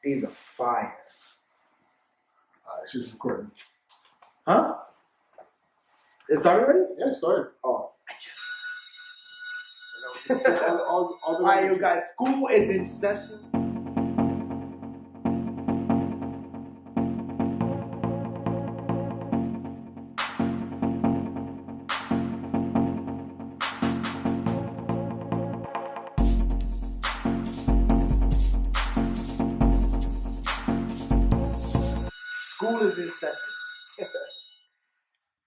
These are fire. She's recording. Huh? It started already? Yeah, it started. Oh, I just. All right, you guys. School is in session. School is in session.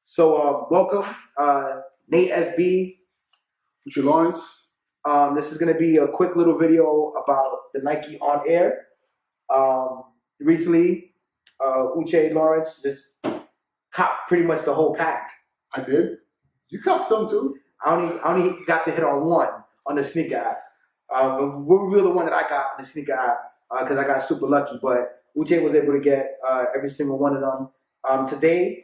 So, welcome, Nate SB. Mr. Lawrence. This is going to be a quick little video about the Nike On Air. Recently, Uche Lawrence just copped pretty much the whole pack. I did. You copped some too. I only got to hit on one on the sneaker app. We'll reveal the one that I got on the sneaker app because I got super lucky. But Uche was able to get every single one of them. Today,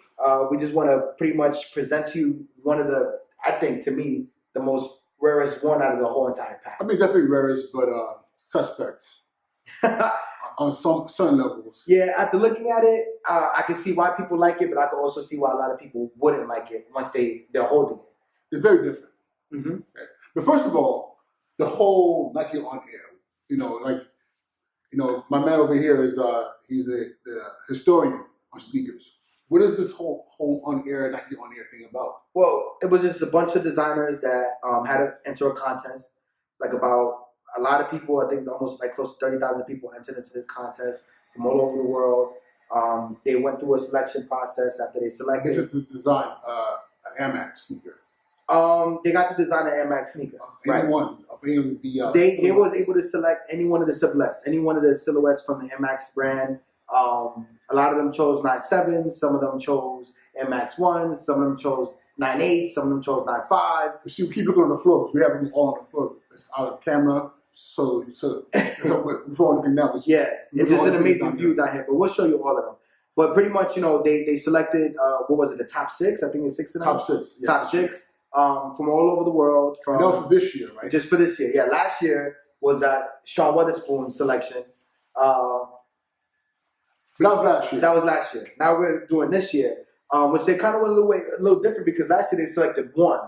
we just want to pretty much present to you one of the, I think, to me, the most rarest one out of the whole entire pack. I mean, definitely rarest, but suspect on some certain levels. Yeah, after looking at it, I can see why people like it, but I can also see why a lot of people wouldn't like it once they're holding it. It's very different. Mm-hmm. Okay. But first of all, the whole Nike On Air, my man over here is he's the historian on sneakers. What is this whole On Air, Nike On Air thing about? Well, it was just a bunch of designers that had to enter a contest. Like about a lot of people, I think almost like close to 30,000 people entered into this contest from all over the world. They went through a selection process after they selected. This is the design, an Air Max sneaker. They got to design an Air Max sneaker. Any one of any of the. They was able to select any one of the silhouettes, from the Air Max brand. A lot of them chose 9.7s, some of them chose Air Max 1s, some of them chose 9.8s, some of them chose 9.5s. You see, we keep looking on the floor because we have them all on the floor. It's out of camera, so we're all looking down. Yeah, it's just an amazing view down here, but we'll show you all of them. But pretty much, they selected, what was it, the top six? I think it's 6 of them. Top six. Yeah. Top six from all over the world. And that was for this year, right? Just for this year. Yeah, last year was that Sean Weatherspoon selection. But that was last year. That was last year. Now we're doing this year, which they kind of went a little different because last year they selected one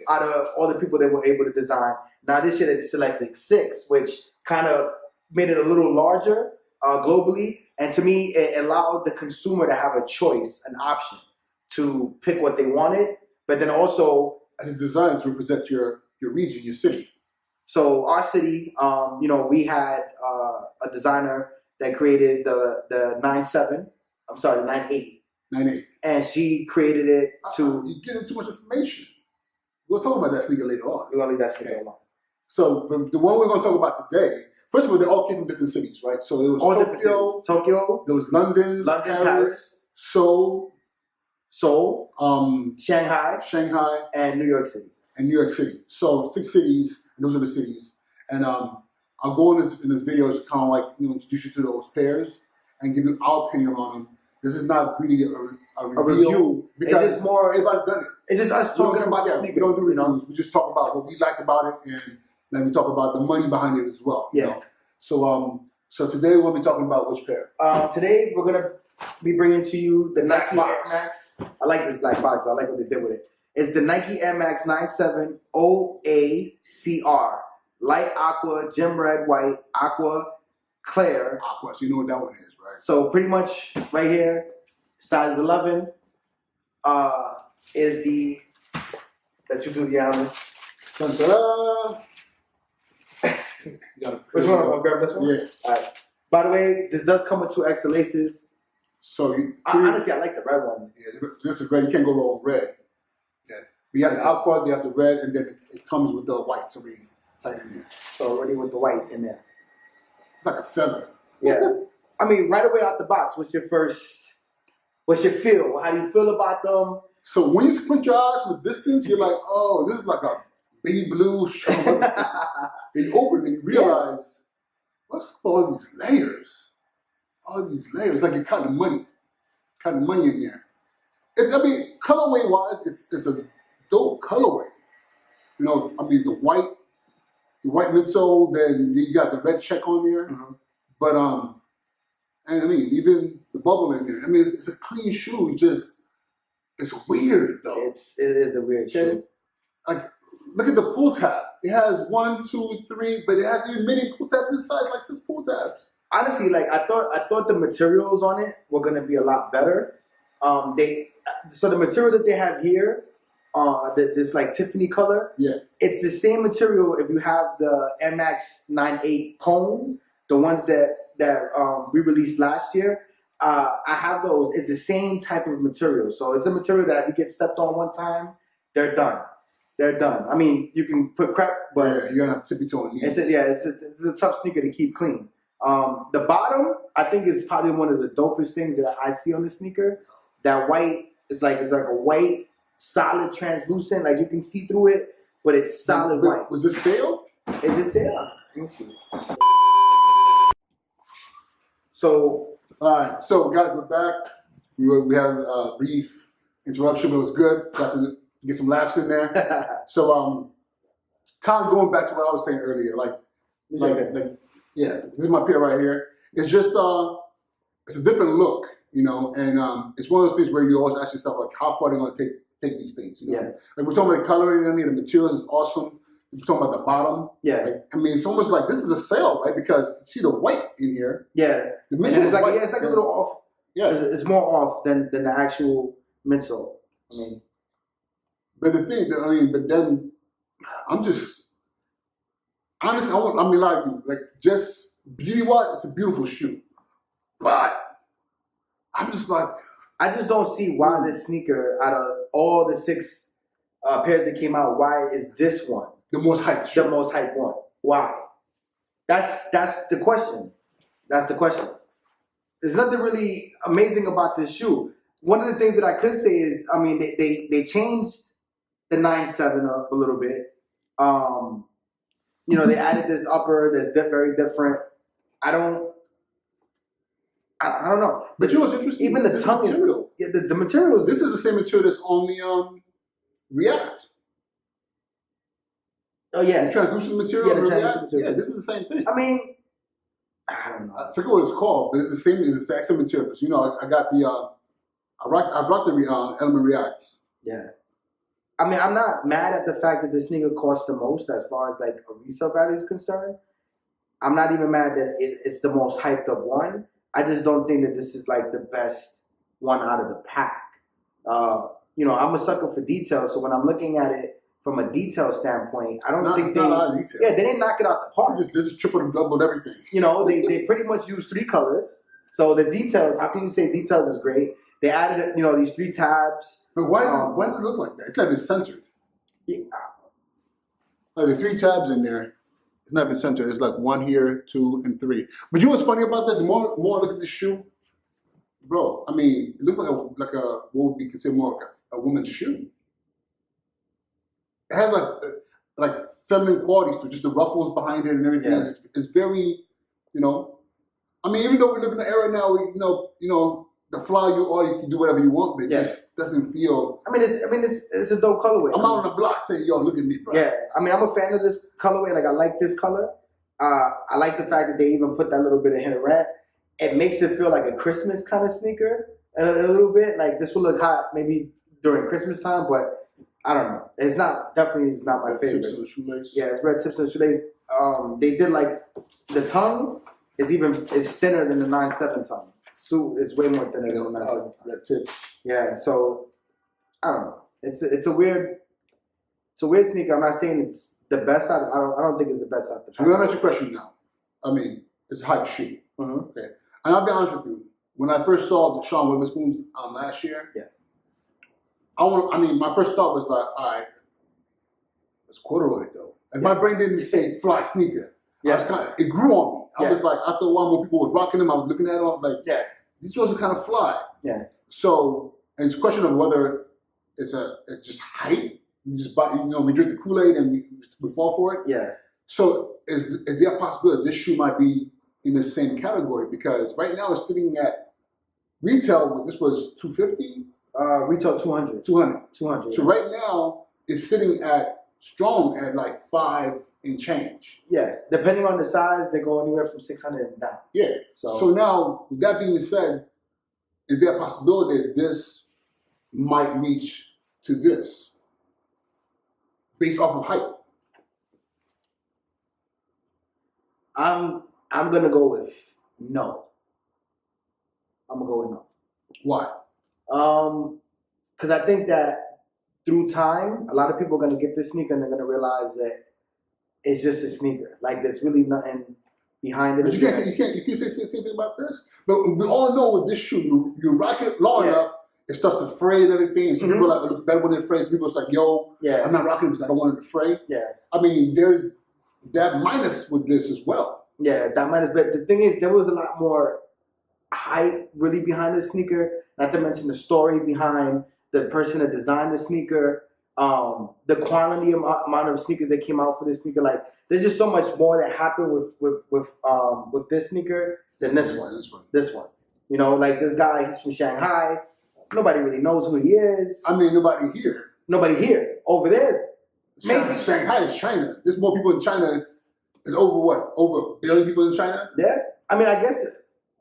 out of all the people they were able to design. Now this year they selected 6, which kind of made it a little larger globally. And to me, it allowed the consumer to have a choice, an option to pick what they wanted, but then also as a design to represent your region, your city. So our city, we had a designer that created the 9.7. I'm sorry, the 9.8. 9.8. And she created it to. You're getting too much information. We'll talk about that sneaker later on. We're gonna leave that sneaker alone. So the one we're gonna talk about today. First of all, they all came from different cities, right? So it was all Tokyo. There was London, Paris, Seoul, Shanghai, and New York City. So 6 cities, and those are the cities. And I'll go in this video to kind of like introduce you to those pairs and give you our opinion on them. This is not really a review because it's more everybody's done it. It's just us talking about the sneaker. We don't do reviews. We just talk about what we like about it, and then we talk about the money behind it as well. Yeah. You know? So today we'll be talking about which pair. Today we're gonna be bringing to you the Nike Air Max. I like this black box. I like what they did with it. It's the Nike Air Max 9.7 OACR. Light aqua, gem red, white, aqua, clear. Aqua, so you know what that one is, right? So pretty much right here, size 11 is the, that you do the honors. Which one? I'm gonna grab this one? Yeah. All right. By the way, this does come with 2 extra laces. So honestly, I like the red one. Yeah, this is red. You can't go wrong with red. Yeah. We have the aqua, we have the red, and then it comes with the white, so we tight in there. So already with the white in there. It's like a feather. Yeah. I mean, right away out the box, what's your feel? How do you feel about them? So when you squint your eyes from a distance, you're like, oh, this is like a baby blue Sean. And you open it and you realize, what's all these layers? All these layers, like you're counting money in there. Colorway wise, it's a dope colorway. The white midsole, then you got the red check on there. Mm-hmm. But And I mean, even the bubble in there. I mean, it's a clean shoe. It's weird though. It is a weird shoe. Like, look at the pull tab. It has 1, 2, 3, but it has even many pull tabs inside, like 6 pull tabs. Honestly, like I thought the materials on it were gonna be a lot better. So the material that they have here, this like Tiffany color, Yeah, it's the same material if you have the Air Max 98 Cone, the ones that we released last year. I have those. It's the same type of material. So it's a material that if you get stepped on one time, they're done. They're done. I mean, you can put crap, but yeah, you're gonna tippy toe in. it's a tough sneaker to keep clean. The bottom, I think, is probably one of the dopest things that I see on the sneaker. That white is like it's like a white, solid, translucent. Like you can see through it, but it's solid white. Was it sale? Is it sale? Let me see. So, all right. So, guys, we're back. We had a brief interruption, but it was good. Got to get some laughs in there. So, kind of going back to what I was saying earlier, like yeah, this is my pair right here. It's just it's a different look, you know, and it's one of those things where you always ask yourself, like, how far are they going to take these things? You know? Yeah. Like we're talking about the coloring in there, the materials is awesome. We're talking about the bottom. Yeah. Like, I mean, it's almost like this is a sale, right? Because you see the white in here. Yeah. The And midsole it's like white. it's like a little off. Yeah. It's more off than the actual midsole. I mean, but the thing, I mean, but then I'm just honestly, I mean, like just beauty wise, it's a beautiful shoe, but I'm just like, I just don't see why this sneaker, out of all the 6 pairs that came out, why is this one the most hyped shoe. the most hyped one? Why? That's the question. That's the question. There's nothing really amazing about this shoe. One of the things that I could say is, I mean, they changed the 9.7 up a little bit. You know, they added this upper that's very different. I don't know. But you know what's interesting? Even the tongue material. Yeah, the materials. This is the same material that's on the React. Oh yeah, The translucent material. Yeah, the on the translucent React. material. Yeah, this is the same thing. I mean, I don't know. I forget what it's called, but it's the same. It's the exact same material. Because, you know, I got the I rocked the Element Reacts. Yeah. I mean, I'm not mad at the fact that this sneaker costs the most as far as like a resale value is concerned. I'm not even mad that it's the most hyped up one. I just don't think that this is like the best one out of the pack. You know, I'm a sucker for details, so when I'm looking at it from a detail standpoint, I don't think not a lot of detail. Yeah, they didn't knock it out the park. They just tripled and doubled everything. You know, they pretty much used 3 colors. So the details, how can you say details is great? They added, you know, these 3 tabs. But why does it look like that? It's not been centered. Yeah. Like the 3 tabs in there, it's not been centered. It's like 1 here, 2, and 3. But you know what's funny about this? The more I look at this shoe, bro, I mean, it looks like a what would be considered more like a woman's shoe. It has like feminine qualities to just the ruffles behind it and everything. Yeah. It's very, you know. I mean, even though we live in an era now, where, you know, the fly you are, you can do whatever you want, but it just doesn't feel. I mean, it's a dope colorway. I'm out on the block saying, "Yo, look at me, bro." Yeah, I mean, I'm a fan of this colorway. Like, I like this color. I like the fact that they even put that little bit of hint of red. It makes it feel like a Christmas kind of sneaker a little bit. Like, this will look hot maybe during Christmas time, but I don't know. It's not my favorite. Tips on the shoelace. Yeah, it's red tips on the shoelace. They did like the tongue is thinner than the 9.7 tongue. So it's way more thinner than the 9.7 tongue. Red tip. Yeah, so I don't know. It's a weird sneaker. I'm not saying it's the best out. I don't think it's the best out. So I'm gonna ask you a question now. I mean, it's a hype shoe. Mm-hmm. Okay, and I'll be honest with you. When I first saw the Sean Witherspoon last year, my first thought was like, all right, it's corduroy though. And my brain didn't say fly sneaker. Yeah. It grew on me. I Yeah. was like, after a while, when people was rocking them, I was looking at them, I was like, Yeah. these ones are kind of fly. Yeah. So, and it's a question of whether it's just hype. We just buy, we drink the Kool-Aid and we fall for it. Yeah. So, is there a possibility this shoe might be in the same category? Because right now it's sitting at retail. This was $250. Retail 200. 200. 200. So right now it's sitting at strong at like 5 and change. Yeah, depending on the size, they go anywhere from 600 and down. Yeah. So now, with that being said, is there a possibility that this might reach to this based off of height? I'm gonna go with no. I'm gonna go with no. Why? Because I think that through time, a lot of people are gonna get this sneaker and they're gonna realize that it's just a sneaker. Like there's really nothing behind it. But you can't say anything about this. But we all know with this shoe, you rock it long enough, it starts to fray and everything. And some people are like, it looks better when it frays. People are like, yo, I'm not rocking it because I don't want it to fray. Yeah. I mean, there's that minus with this as well. Yeah, that minus. But the thing is, there was a lot more hype really behind the sneaker. Not to mention the story behind the person that designed the sneaker. The quantity amount of sneakers that came out for this sneaker, like there's just so much more that happened with this sneaker than this one. This one, you know, like this guy, he's from Shanghai. Nobody really knows who he is. I mean, nobody here. Nobody here. Over there, maybe Shanghai is China. There's more people in China. There's over what? Over 1 billion people in China. Yeah, I mean, I guess.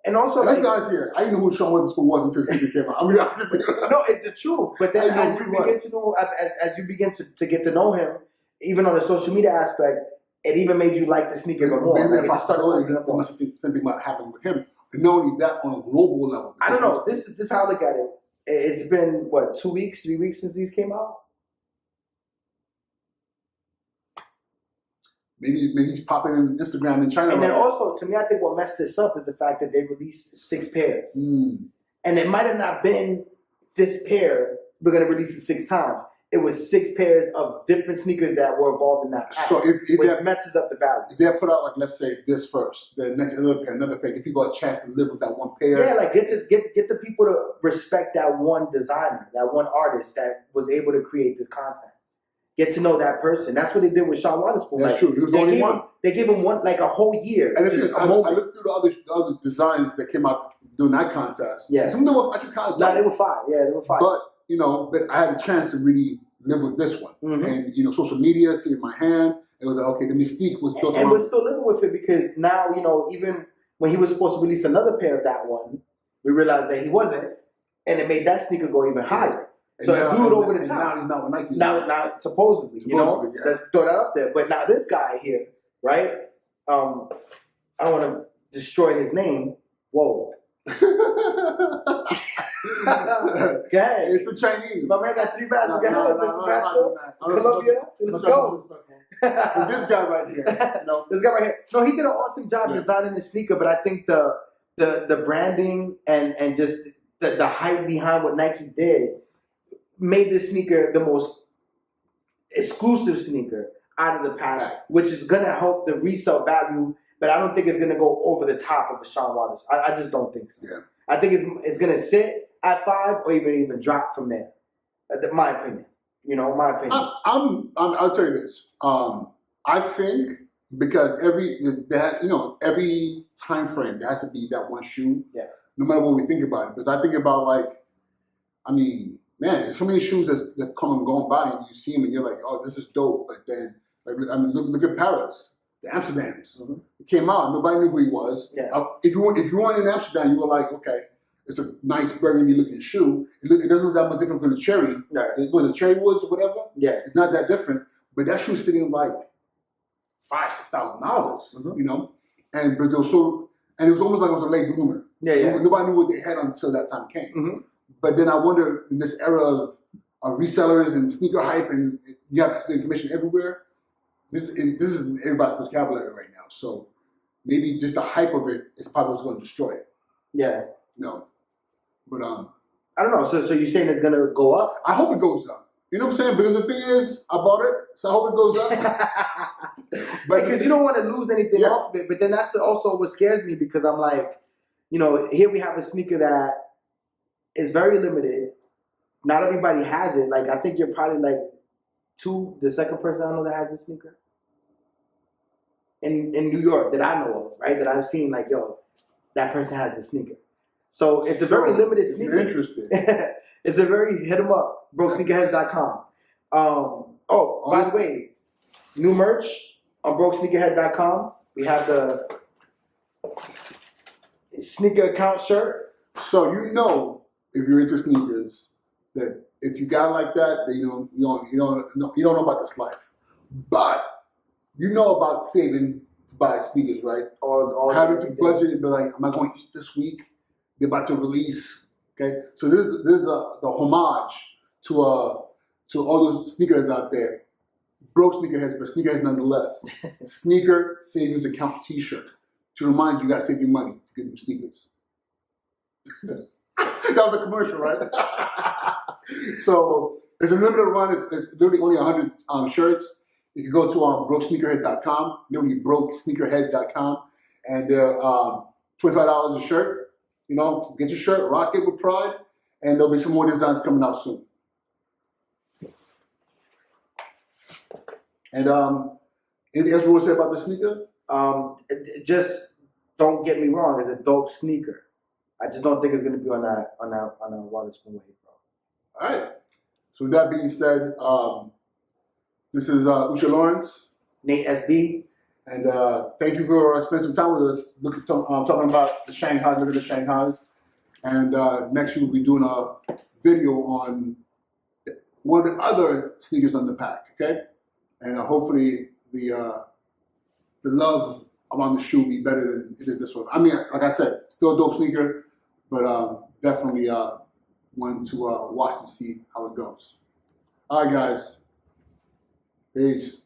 And also, like, guys here, I didn't know who Sean Witherspoon was until this sneaker came out. I mean, no, it's the truth. But then as you begin to know, as you begin to get to know him, even on the social media aspect, it even made you like the sneaker even more. Maybe like, a possibility that something might happen with him. And not only that, on a global level. I don't know. This is how I look at it. It's been what, 2 weeks, 3 weeks since these came out. Maybe he's popping in Instagram in China. And then also, to me, I think what messed this up is the fact that they released 6 pairs. And it might have not been this pair we're going to release it 6 times. It was 6 pairs of different sneakers that were involved in that pack, so which messes up the value. If they put out, like, let's say this first, the next another pair, give people a chance to live with that one pair. Yeah, like get the people to respect that one designer, that one artist that was able to create this content. Get to know that person. That's what they did with Sean Witherspoon. That's true. He was the only one. They gave him one, like a whole year. And I looked through the other designs that came out during that contest. Yeah. Some of them were actually kind of. No, they were fine. Yeah, they were fine. But but I had a chance to really live with this one. And social media, see in my hand, it was like, okay, the mystique was built. And we're still living with it because now, even when he was supposed to release another pair of that one, we realized that he wasn't, and it made that sneaker go even higher. So it blew it over the top. Now he's not with Nike. Now supposedly, let's throw that up there. But now this guy here, right? I don't want to destroy his name. Whoa. Go ahead. It's a Chinese. My man got 3 baskets. Go ahead, Mr. Master. Colombia. Let's go. This guy right here. This guy right here. No, he did an awesome job designing the sneaker, but I think the branding and just the hype behind what Nike did made this sneaker the most exclusive sneaker out of the pack, which is going to help the resale value, but I don't think it's going to go over the top of the Sean Waters. I just don't think so. Yeah. I think it's going to sit at 5 or even drop from there. My opinion. My opinion. I'll tell you this. I think because every time frame there has to be that one shoe. Yeah. No matter what we think about it, because I think about man, there's so many shoes that come and go by, and you see them, and you're like, "Oh, this is dope." But then, look at Paris, the Amsterdams. It came out, nobody knew who he was. Yeah. If you went in Amsterdam, you were like, "Okay, it's a nice burgundy-looking shoe. It doesn't look that much different from the cherry. Was it cherry woods or whatever? Yeah, it's not that different. But that shoe's sitting like $5,000-6,000, and it was almost like it was a late bloomer. Yeah. Nobody knew what they had until that time came. But then I wonder, in this era of resellers and sneaker hype, and you have this information everywhere, this is in everybody's vocabulary right now. So maybe just the hype of it is probably what's going to destroy it. Yeah. But I don't know. So you're saying it's going to go up? I hope it goes up. You know what I'm saying? Because the thing is, I bought it, so I hope it goes up. Because you don't want to lose anything off of it. But then that's also what scares me, because I'm like, here we have a sneaker that is very limited. Not everybody has it. Like, I think you're probably like the second person I know that has this sneaker in New York that I know of, right? That I've seen, like, that person has this sneaker. So it's a very limited sneaker. Interesting. It's a very, hit them up, brosneakerheads.com. By the way, new merch on brokesneakerhead.com, we have the sneaker account shirt. So you know, if you're into sneakers, that if you got like that, then you don't know about this life. But you know about saving to buy sneakers, right? Or having to budget and be like, am I going to eat this week? They're about to release. Okay, so this is the homage to all those sneakers out there. Broke sneakerheads, but sneakerheads nonetheless. Sneaker savings account T-shirt to remind you, you got to save your money to get them sneakers. That was a commercial, right? So it's a limited run. It's literally only 100 shirts. You can go to brokesneakerhead.com, literally brokesneakerhead.com, and they're $25 a shirt. You know, get your shirt, rock it with pride, and there'll be some more designs coming out soon. And anything else you want to say about the sneaker? Just don't get me wrong, it's a dope sneaker. I just don't think it's gonna be on that Waterspoon wave, bro. All right. So with that being said, this is Usha Lawrence, Nate SB, and thank you for spending some time with us. Talking about the Shanghai, look at the Shanghais, and next week we'll be doing a video on one of the other sneakers on the pack. Okay, and hopefully the love around the shoe will be better than it is this one. I mean, like I said, still a dope sneaker, but definitely one to watch and see how it goes. All right, guys. Peace.